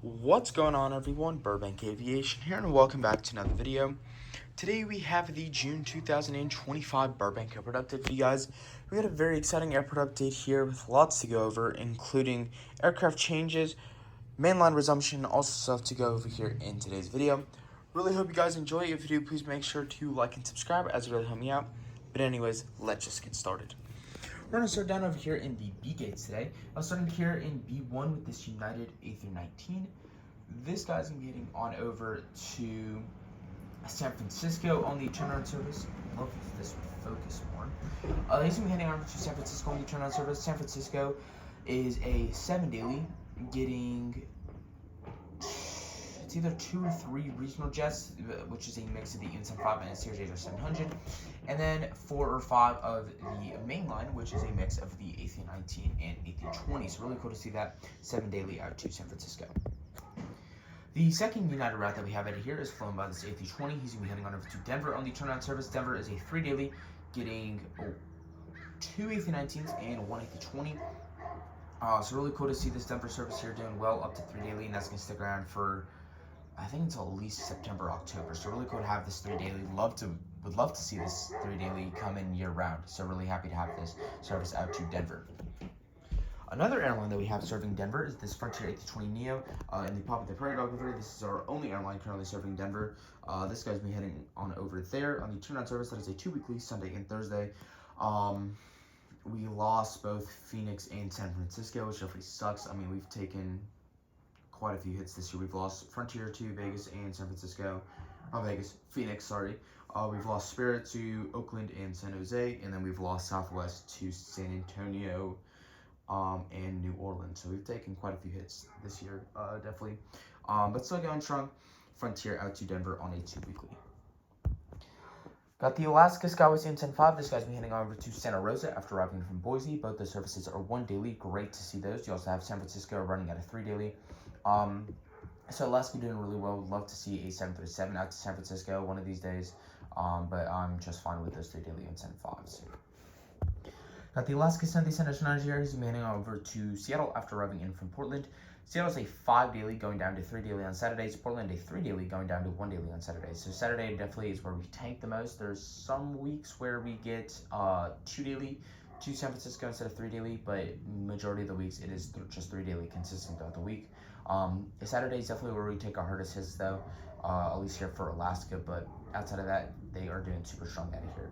What's going on, everyone? Burbank Aviation here, and welcome back to another video. Today we have the June 2025 Burbank airport update for you guys. We got a very exciting airport update here with lots to go over, including aircraft changes, mainline resumption, also stuff to go over here in today's video. Really hope you guys enjoy. If you do, please make sure to like and subscribe, as it really help me out. But anyways, let's just get started. We're going to start down over here in the B gates today. I'm starting here in B1 with this United A319. This guy's going to be heading on over to San Francisco on the turnaround service. I love if this would focus more. He's going to be heading over to San Francisco on the turnaround service. San Francisco is a 7 daily, getting it's either 2 or 3 regional jets, which is a mix of the EN75 and Series 8 or 700, and then 4 or 5 of the mainline, which is a mix of the A319 and A320. So really cool to see that 7 daily out to San Francisco. The second United route that we have out here is flown by this A320. He's going to be heading on over to Denver on the turnaround service. Denver is a 3 daily, getting 2 A319s and 1 A320. So really cool to see this Denver service here doing well up to 3 daily, and that's going to stick around for I think until at least September, October. So really cool to have this 3 daily. Would love to see this 3 daily come in year round. So really happy to have this service out to Denver. Another airline that we have serving Denver is this Frontier A320neo in the Papa the Prairie Dog livery. This is our only airline currently serving Denver. This guy's been heading on over there on the turnaround service. That is a 2-weekly, Sunday and Thursday. We lost both Phoenix and San Francisco, which definitely sucks. I mean, we've taken quite a few hits this year. We've lost Frontier to Vegas and San Francisco. Phoenix, sorry. We've lost Spirit to Oakland and San Jose, and then we've lost Southwest to San Antonio and New Orleans. So we've taken quite a few hits this year, definitely. But still going strong. Frontier out to Denver on a 2-weekly. Got the Alaska Skyway EN75. This guy's been heading over to Santa Rosa after arriving from Boise. Both the services are 1 daily. Great to see those. You also have San Francisco running at a 3 daily. So Alaska doing really well. Would love to see a 737 out to San Francisco one of these days. But I'm just fine with those 3 daily EN75s. Got the Alaska Sunday Center here. He's heading over to Seattle after arriving in from Portland. Seattle's a 5 daily going down to 3 daily on Saturdays. Portland a 3 daily going down to 1 daily on Saturdays. So Saturday definitely is where we tank the most. There's some weeks where we get 2 daily to San Francisco instead of 3 daily, but majority of the weeks it is just 3 daily consistent throughout the week. Saturday is definitely where we take our hardest hits though, at least here for Alaska, but outside of that, they are doing super strong out of here.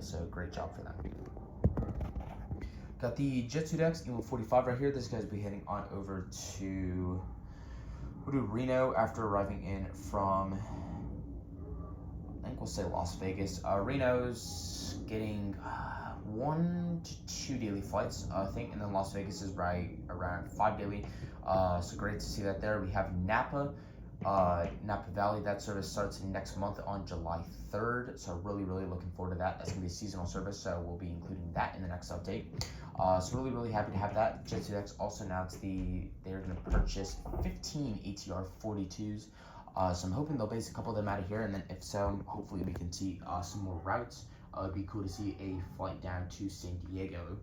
So great job for them. Got the Jet2X Emo 45 right here. This guy's be heading on over to Reno after arriving in from, I think we'll say Las Vegas. Reno's getting 1 to 2 daily flights, I think, and then Las Vegas is right around 5 daily. So great to see that there. We have Napa Valley. That service starts next month on July 3rd. So really looking forward to that. That's going to be a seasonal service, so we'll be including that in the next update. So really happy to have that. Jet2X also announced they're going to purchase 15 ATR 42s. So I'm hoping they'll base a couple of them out of here, and then if so, hopefully we can see some more routes. It'd be cool to see a flight down to San Diego,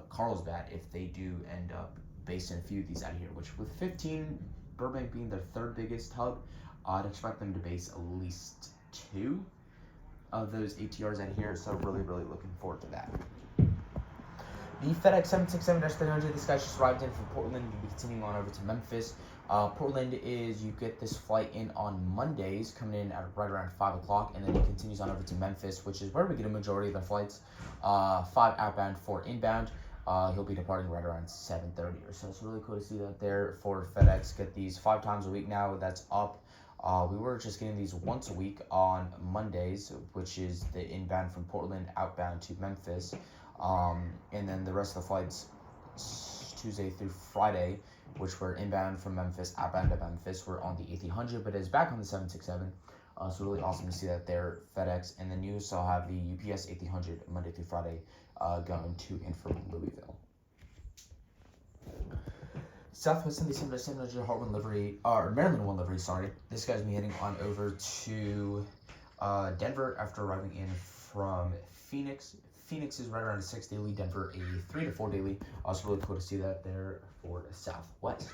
Carlsbad, if they do end up basing a few of these out of here, which with 15, Burbank being their 3rd biggest hub, I'd expect them to base at least 2 of those ATRs out here, so really looking forward to that. The FedEx 767-300, this guy just arrived in from Portland. You'll be continuing on over to Memphis. Portland is, you get this flight in on Mondays, coming in at right around 5 o'clock, and then it continues on over to Memphis, which is where we get a majority of the flights. 5 outbound, 4 inbound. He'll be departing right around 7:30 or so. It's really cool to see that there for FedEx. Get these 5 times a week now. That's up. We were just getting these once a week on Mondays, which is the inbound from Portland, outbound to Memphis. And then the rest of the flights Tuesday through Friday, which were inbound from Memphis, outbound to Memphis, were on the A300, but it's back on the 767. So really awesome to see that there, FedEx. And then you also have the UPS A300 Monday through Friday going to and from Louisville. Southwest Sunday 700 Heartland livery, or Maryland 1 livery, sorry. This guy's been heading on over to Denver after arriving in from Phoenix. Phoenix is right around a 6 daily, Denver a 3 to 4 daily. Also really cool to see that there for Southwest.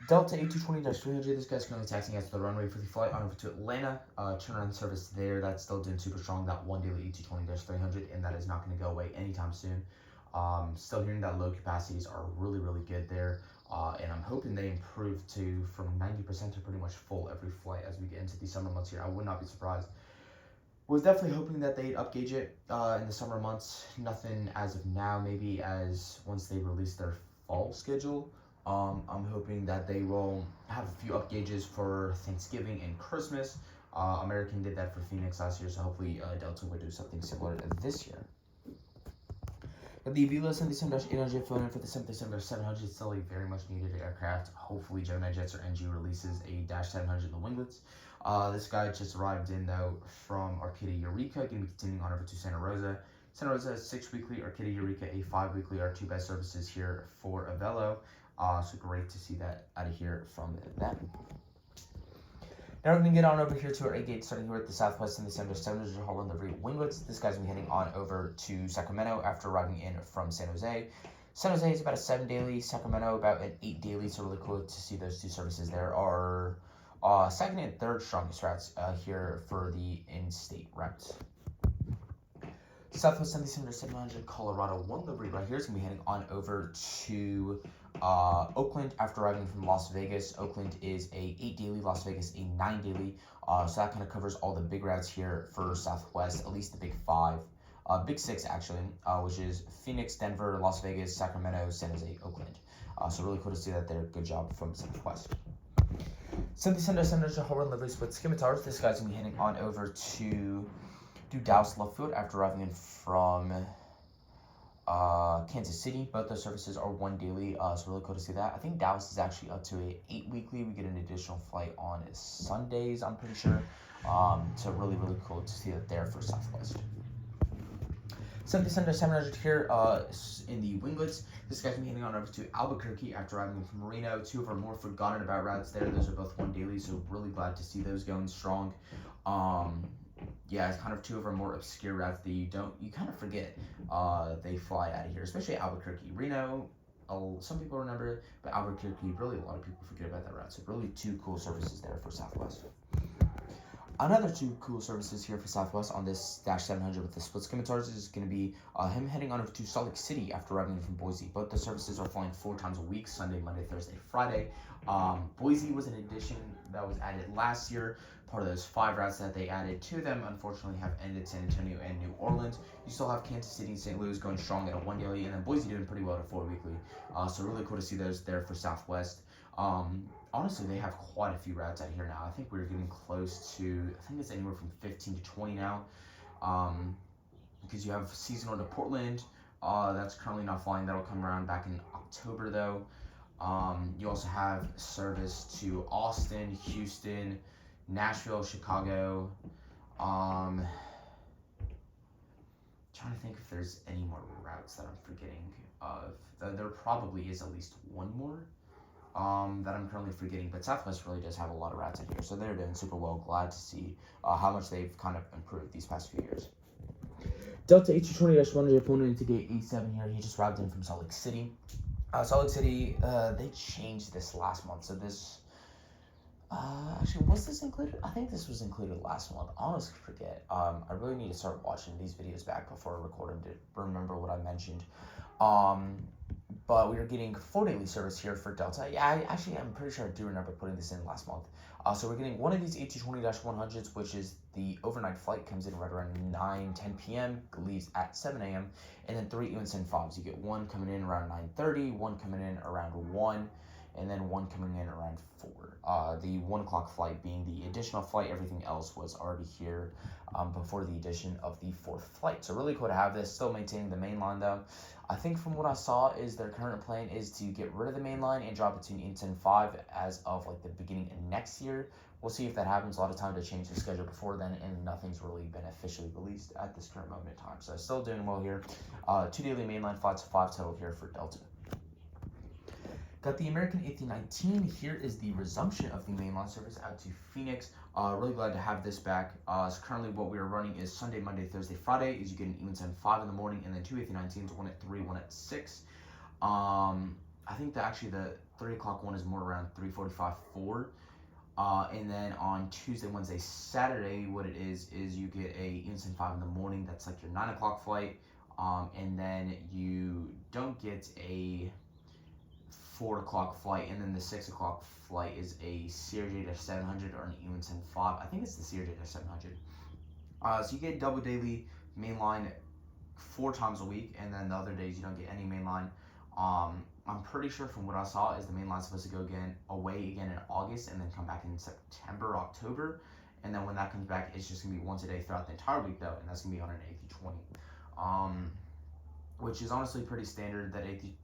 Delta 8220-300, this guy's currently taxiing out to the runway for the flight on over to Atlanta. Turnaround service there, that's still doing super strong, that one daily 8220-300, and that is not going to go away anytime soon. Still hearing that load capacities are really, really good there, and I'm hoping they improve to from 90% to pretty much full every flight as we get into the summer months here. I would not be surprised. Was definitely hoping that they'd upgauge it in the summer months. Nothing as of now, maybe as once they release their fall schedule. I'm hoping that they will have a few upgauges for Thanksgiving and Christmas. American did that for Phoenix last year, so hopefully Delta would do something similar this year. The Avila 77-800 flown in for the 77-700, still a very much needed aircraft. Hopefully Gemini Jets or NG releases a -700 in the winglets. This guy just arrived in though from Arcadia Eureka, going to be continuing on over to Santa Rosa. Santa Rosa has 6 weekly, Arcadia Eureka a 5 weekly, our 2 best services here for Avelo. So great to see that out of here from them. Now we're going to get on over here to our A-gate, starting here at the Southwest in the 7700 Holland livery winglets. This guy's going to be heading on over to Sacramento after arriving in from San Jose. San Jose is about a 7 daily, Sacramento about an 8 daily, so really cool to see those 2 services there. Our second and third strongest routes here for the in-state routes. Southwest 7700 Colorado 1 livery right here is going to be heading on over to Oakland after arriving from Las Vegas. Oakland is a 8 daily, Las Vegas a 9 daily. So that kind of covers all the big routes here for Southwest, at least the big 5. Big 6 actually, which is Phoenix, Denver, Las Vegas, Sacramento, San Jose, Oakland. So really cool to see that there. Good job from Southwest. 7700 Holland livery split scimitars. This guy's going to be heading on over to Dallas Love Field after arriving in from Kansas City. Both those services are 1 daily, so really cool to see that. I think Dallas is actually up to a 8 weekly. We get an additional flight on Sundays, I'm pretty sure. So really, really cool to see that there for Southwest. 7700 here in the winglets. This guy's been heading on over to Albuquerque after arriving from Reno. 2 of our more forgotten about routes there. Those are both 1 daily, so really glad to see those going strong. Yeah, it's kind of 2 of our more obscure routes that you kind of forget they fly out of here, especially Albuquerque. Reno, some people remember, but Albuquerque, really a lot of people forget about that route. So really 2 cool services there for Southwest. Another 2 cool services here for Southwest on this -700 with the split scimitars is going to be him heading on over to Salt Lake City after arriving from Boise. Both the services are flying 4 times a week, Sunday, Monday, Thursday, Friday. Boise was an addition that was added last year, part of those 5 routes that they added. 2 of them, unfortunately, have ended, San Antonio and New Orleans. You still have Kansas City and St. Louis going strong at a 1 daily, and then Boise doing pretty well at a 4 weekly. So really cool to see those there for Southwest. Honestly, they have quite a few routes out here now. I think we're getting close to, I think it's anywhere from 15 to 20 now. Because you have seasonal to Portland. That's currently not flying. That'll come around back in October, though. You also have service to Austin, Houston, Nashville, Chicago. Trying to think if there's any more routes that I'm forgetting of. There probably is at least 1 more. That I'm currently forgetting, but Southwest really does have a lot of routes in here, so they're doing super well. Glad to see how much they've kind of improved these past few years. Delta 8220-100 opponent into gate 87 here. He just arrived in from Salt Lake City. Salt Lake City, they changed this last month, so this actually, was this included? I think this was included last month. I honestly forget. I really need to start watching these videos back before I record them to remember what I mentioned. But we are getting 4 daily service here for Delta. Yeah, I'm pretty sure I do remember putting this in last month. So we're getting 1 of these 8220-100s, which is the overnight flight, comes in right around 9-10 p.m., leaves at 7 a.m., and then 3 UNSN 5s. You get 1 coming in around 9:30, 1 coming in around 1, and then 1 coming in around 4. The 1 o'clock flight being the additional flight. Everything else was already here before the addition of the 4th flight. So really cool to have this. Still maintaining the main line though. I think from what I saw is their current plan is to get rid of the main line and drop it to an UNSN 5 as of like the beginning of next year. We'll see if that happens. A lot of time to change the schedule before then, and nothing's really been officially released at this current moment in time. So still doing well here. 2 daily mainline flights, 5 total here for Delta. Got the American A319. Here is the resumption of the mainline service out to Phoenix. Really glad to have this back. So currently what we are running is Sunday, Monday, Thursday, Friday. Is you get an UNSN 5 in the morning, and then 2 A319s, 1 at 3, 1 at 6. I think that actually the 3 o'clock one is more around 3:45, 4. And then on Tuesday, Wednesday, Saturday, what it is you get a Unison 5 in the morning. That's like your 9 o'clock flight. And then you don't get a 4 o'clock flight. And then the 6 o'clock flight is a CRJ-700 or an Unison 5. I think it's the CRJ-700. So you get double daily mainline 4 times a week. And then the other days, you don't get any mainline. I'm pretty sure from what I saw is the main line's supposed to go away again in August and then come back in September, October. And then when that comes back, it's just going to be once a day throughout the entire week though, and that's going to be on an A320. Which is honestly pretty standard.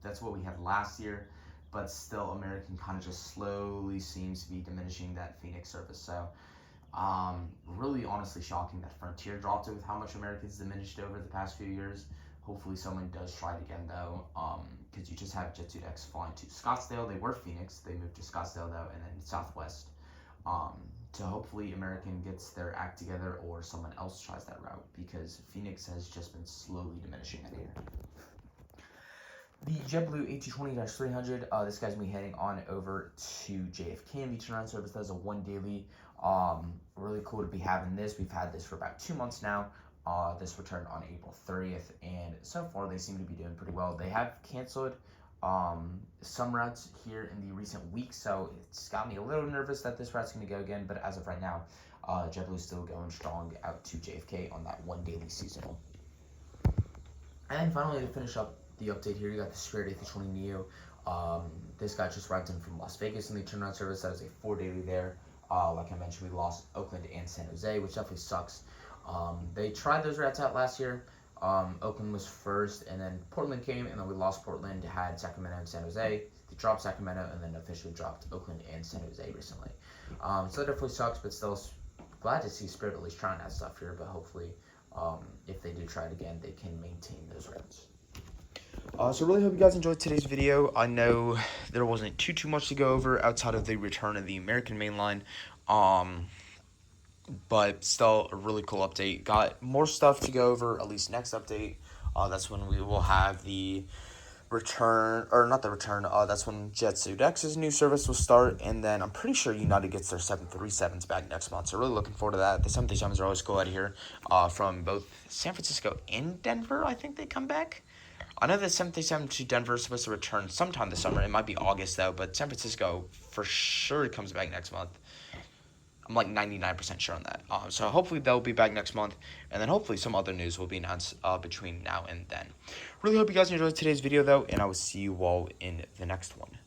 That's what we had last year, but still American kind of just slowly seems to be diminishing that Phoenix service. So really honestly shocking that Frontier dropped it with how much American's diminished over the past few years. Hopefully someone does try it again though, because you just have Jet2X flying to Scottsdale. They were Phoenix, they moved to Scottsdale though, and then Southwest. So hopefully American gets their act together or someone else tries that route, because Phoenix has just been slowly diminishing that year. The JetBlue A220-300, this guy's gonna be heading on over to JFK in the turnaround service. That's a 1 daily. Really cool to be having this. We've had this for about 2 months now. This returned on April 30th, and so far they seem to be doing pretty well. They have canceled some routes here in the recent weeks, so it's got me a little nervous that this route's going to go again, but as of right now, JetBlue is still going strong out to JFK on that 1 daily seasonal. And finally, to finish up the update here, you got the Spirit A320neo. This guy just arrived in from Las Vegas in the turnaround service. That is a 4 daily there. Like I mentioned, we lost Oakland and San Jose, which definitely sucks. They tried those routes out last year. Oakland was first, and then Portland came, and then we lost Portland, had Sacramento and San Jose. They dropped Sacramento, and then officially dropped Oakland and San Jose recently. So that definitely sucks, but still glad to see Spirit at least trying that stuff here, but hopefully if they do try it again, they can maintain those routes. So really hope you guys enjoyed today's video. I know there wasn't too much to go over outside of the return of the American mainline. But still a really cool update. Got more stuff to go over, at least next update. That's when we will have the return, or not the return, that's when Jet2X's new service will start, and then I'm pretty sure United gets their 737s back next month, so really looking forward to that. The 737s are always cool out of here, from both San Francisco and Denver, I think they come back. I know the 737 to Denver is supposed to return sometime this summer. It might be August, though, but San Francisco for sure comes back next month. I'm like 99% sure on that. So hopefully they'll be back next month, and then hopefully some other news will be announced between now and then. Really hope you guys enjoyed today's video, though, and I will see you all in the next one.